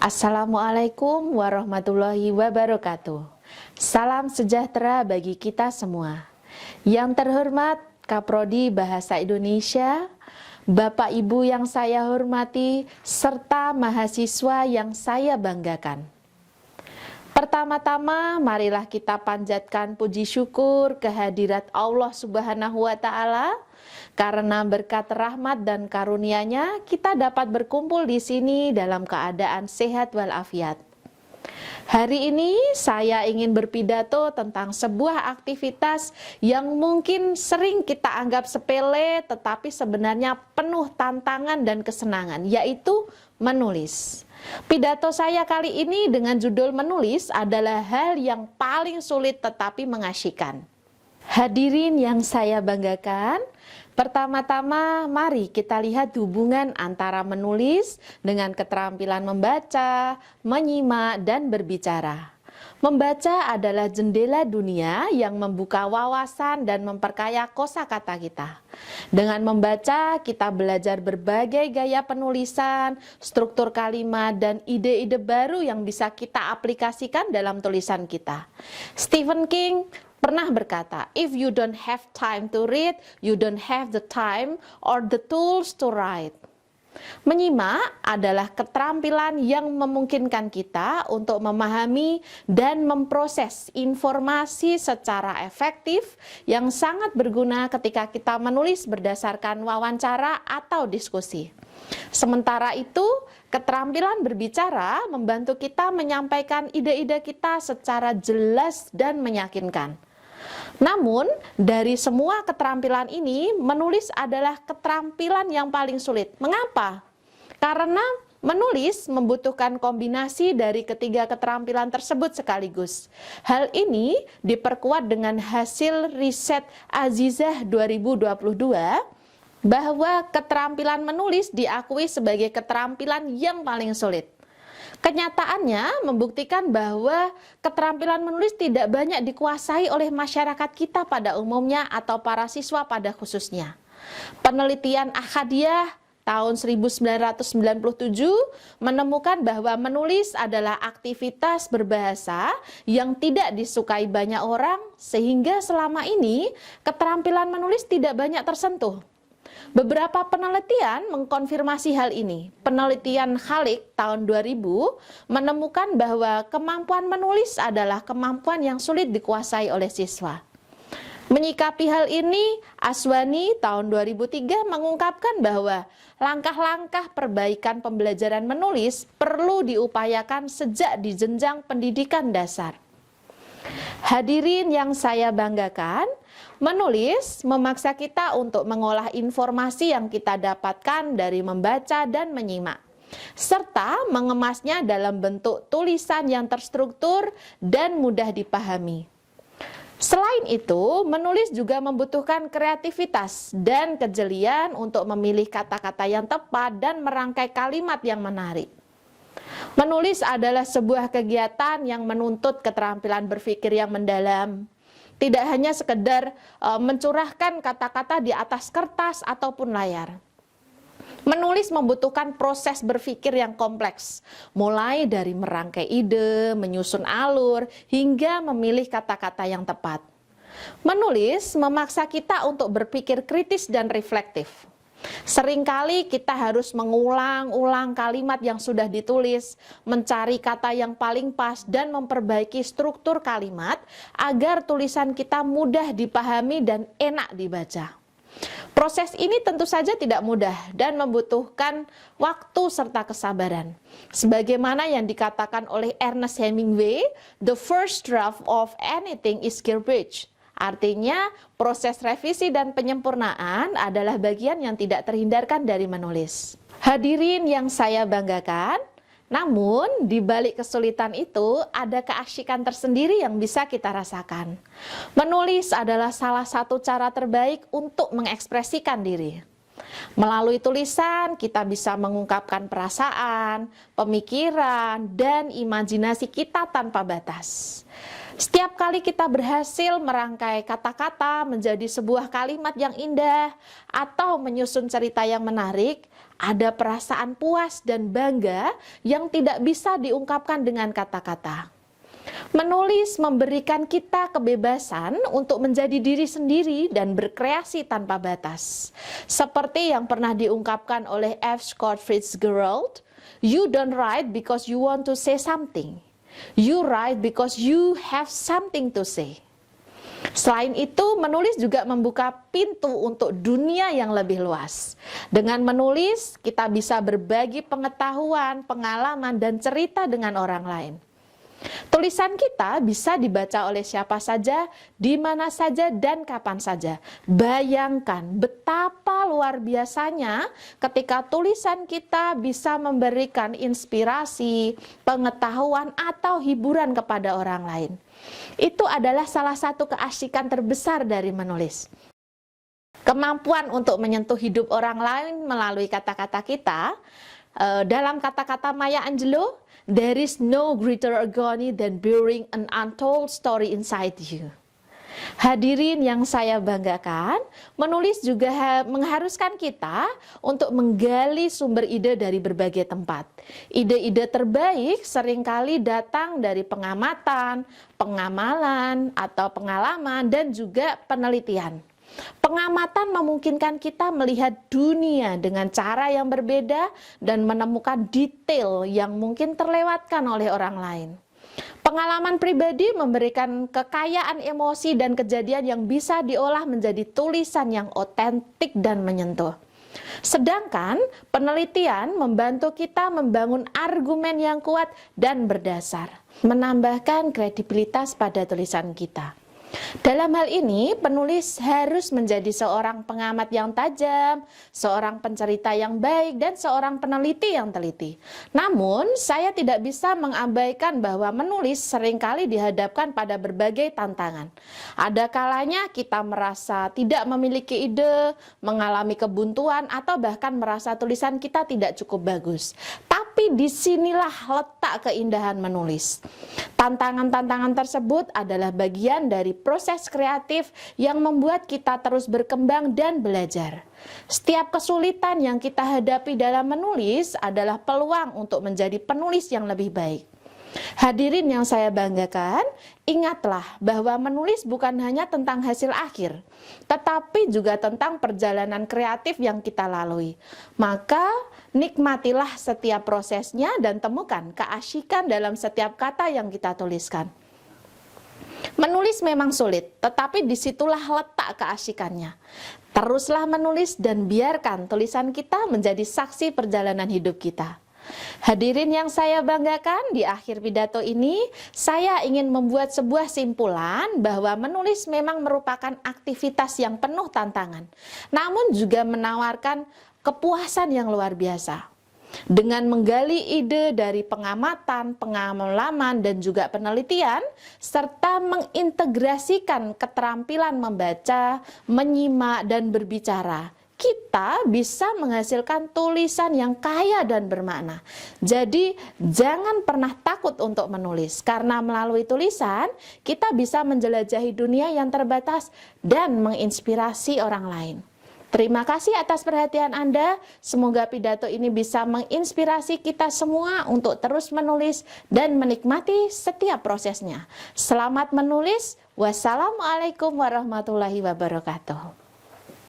Assalamualaikum warahmatullahi wabarakatuh. Salam sejahtera bagi kita semua. Yang terhormat Kaprodi Bahasa Indonesia, Bapak Ibu yang saya hormati, serta mahasiswa yang saya banggakan. Pertama-tama, marilah kita panjatkan puji syukur kehadirat Allah Subhanahu wa Ta'ala, karena berkat rahmat dan karunia-Nya kita dapat berkumpul di sini dalam keadaan sehat walafiat. Hari ini saya ingin berpidato tentang sebuah aktivitas yang mungkin sering kita anggap sepele, tetapi sebenarnya penuh tantangan dan kesenangan, yaitu menulis. Pidato saya kali ini dengan judul menulis adalah hal yang paling sulit tetapi mengasyikkan. Hadirin yang saya banggakan, pertama-tama mari kita lihat hubungan antara menulis dengan keterampilan membaca, menyimak, dan berbicara. Membaca adalah jendela dunia yang membuka wawasan dan memperkaya kosakata kita. Dengan membaca, kita belajar berbagai gaya penulisan, struktur kalimat, dan ide-ide baru yang bisa kita aplikasikan dalam tulisan kita. Stephen King pernah berkata, "If you don't have time to read, you don't have the time or the tools to write." Menyimak adalah keterampilan yang memungkinkan kita untuk memahami dan memproses informasi secara efektif yang sangat berguna ketika kita menulis berdasarkan wawancara atau diskusi. Sementara itu, keterampilan berbicara membantu kita menyampaikan ide-ide kita secara jelas dan meyakinkan. Namun, dari semua keterampilan ini, menulis adalah keterampilan yang paling sulit. Mengapa? Karena menulis membutuhkan kombinasi dari ketiga keterampilan tersebut sekaligus. Hal ini diperkuat dengan hasil riset Azizah 2022, bahwa keterampilan menulis diakui sebagai keterampilan yang paling sulit. Kenyataannya membuktikan bahwa keterampilan menulis tidak banyak dikuasai oleh masyarakat kita pada umumnya atau para siswa pada khususnya. Penelitian Ahadiyah tahun 1997 menemukan bahwa menulis adalah aktivitas berbahasa yang tidak disukai banyak orang, sehingga selama ini keterampilan menulis tidak banyak tersentuh. Beberapa penelitian mengkonfirmasi hal ini. Penelitian Khalik tahun 2000 menemukan bahwa kemampuan menulis adalah kemampuan yang sulit dikuasai oleh siswa. Menyikapi hal ini, Aswani tahun 2003 mengungkapkan bahwa langkah-langkah perbaikan pembelajaran menulis perlu diupayakan sejak di jenjang pendidikan dasar. Hadirin yang saya banggakan, menulis memaksa kita untuk mengolah informasi yang kita dapatkan dari membaca dan menyimak, serta mengemasnya dalam bentuk tulisan yang terstruktur dan mudah dipahami. Selain itu, menulis juga membutuhkan kreativitas dan kejelian untuk memilih kata-kata yang tepat dan merangkai kalimat yang menarik. Menulis adalah sebuah kegiatan yang menuntut keterampilan berpikir yang mendalam. Tidak hanya sekedar mencurahkan kata-kata di atas kertas ataupun layar. Menulis membutuhkan proses berpikir yang kompleks, mulai dari merangkai ide, menyusun alur, hingga memilih kata-kata yang tepat. Menulis memaksa kita untuk berpikir kritis dan reflektif. Seringkali kita harus mengulang-ulang kalimat yang sudah ditulis, mencari kata yang paling pas, dan memperbaiki struktur kalimat agar tulisan kita mudah dipahami dan enak dibaca. Proses ini tentu saja tidak mudah dan membutuhkan waktu serta kesabaran. Sebagaimana yang dikatakan oleh Ernest Hemingway, "The first draft of anything is garbage." Artinya, proses revisi dan penyempurnaan adalah bagian yang tidak terhindarkan dari menulis. Hadirin yang saya banggakan, namun di balik kesulitan itu ada keasyikan tersendiri yang bisa kita rasakan. Menulis adalah salah satu cara terbaik untuk mengekspresikan diri. Melalui tulisan, kita bisa mengungkapkan perasaan, pemikiran, dan imajinasi kita tanpa batas. Setiap kali kita berhasil merangkai kata-kata menjadi sebuah kalimat yang indah atau menyusun cerita yang menarik, ada perasaan puas dan bangga yang tidak bisa diungkapkan dengan kata-kata. Menulis memberikan kita kebebasan untuk menjadi diri sendiri dan berkreasi tanpa batas. Seperti yang pernah diungkapkan oleh F. Scott Fitzgerald, "You don't write because you want to say something. You write because you have something to say." Selain itu, menulis juga membuka pintu untuk dunia yang lebih luas. Dengan menulis, kita bisa berbagi pengetahuan, pengalaman, dan cerita dengan orang lain. Tulisan kita bisa dibaca oleh siapa saja, di mana saja, dan kapan saja. Bayangkan betapa luar biasanya ketika tulisan kita bisa memberikan inspirasi, pengetahuan, atau hiburan kepada orang lain. Itu adalah salah satu keasikan terbesar dari menulis. Kemampuan untuk menyentuh hidup orang lain melalui kata-kata kita. Dalam kata-kata Maya Angelou, "There is no greater agony than bearing an untold story inside you." Hadirin yang saya banggakan, menulis juga mengharuskan kita untuk menggali sumber ide dari berbagai tempat. Ide-ide terbaik seringkali datang dari pengamatan, pengamalan, atau pengalaman, dan juga penelitian. Pengamatan memungkinkan kita melihat dunia dengan cara yang berbeda dan menemukan detail yang mungkin terlewatkan oleh orang lain. Pengalaman pribadi memberikan kekayaan emosi dan kejadian yang bisa diolah menjadi tulisan yang otentik dan menyentuh. Sedangkan penelitian membantu kita membangun argumen yang kuat dan berdasar, menambahkan kredibilitas pada tulisan kita. Dalam hal ini, penulis harus menjadi seorang pengamat yang tajam, seorang pencerita yang baik, dan seorang peneliti yang teliti. Namun, saya tidak bisa mengabaikan bahwa menulis seringkali dihadapkan pada berbagai tantangan. Ada kalanya kita merasa tidak memiliki ide, mengalami kebuntuan, atau bahkan merasa tulisan kita tidak cukup bagus. Tapi disinilah letak keindahan menulis. Tantangan-tantangan tersebut adalah bagian dari proses kreatif yang membuat kita terus berkembang dan belajar. Setiap kesulitan yang kita hadapi dalam menulis adalah peluang untuk menjadi penulis yang lebih baik. Hadirin yang saya banggakan, ingatlah bahwa menulis bukan hanya tentang hasil akhir, tetapi juga tentang perjalanan kreatif yang kita lalui. Maka nikmatilah setiap prosesnya dan temukan keasyikan dalam setiap kata yang kita tuliskan. Menulis memang sulit, tetapi disitulah letak keasyikannya. Teruslah menulis dan biarkan tulisan kita menjadi saksi perjalanan hidup kita. Hadirin yang saya banggakan, di akhir pidato ini saya ingin membuat sebuah simpulan bahwa menulis memang merupakan aktivitas yang penuh tantangan, namun juga menawarkan kepuasan yang luar biasa. Dengan menggali ide dari pengamatan, pengalaman, dan juga penelitian, serta mengintegrasikan keterampilan membaca, menyimak, dan berbicara, kita bisa menghasilkan tulisan yang kaya dan bermakna. Jadi jangan pernah takut untuk menulis, karena melalui tulisan kita bisa menjelajahi dunia yang terbatas dan menginspirasi orang lain. Terima kasih atas perhatian Anda. Semoga pidato ini bisa menginspirasi kita semua untuk terus menulis dan menikmati setiap prosesnya. Selamat menulis. Wassalamualaikum warahmatullahi wabarakatuh.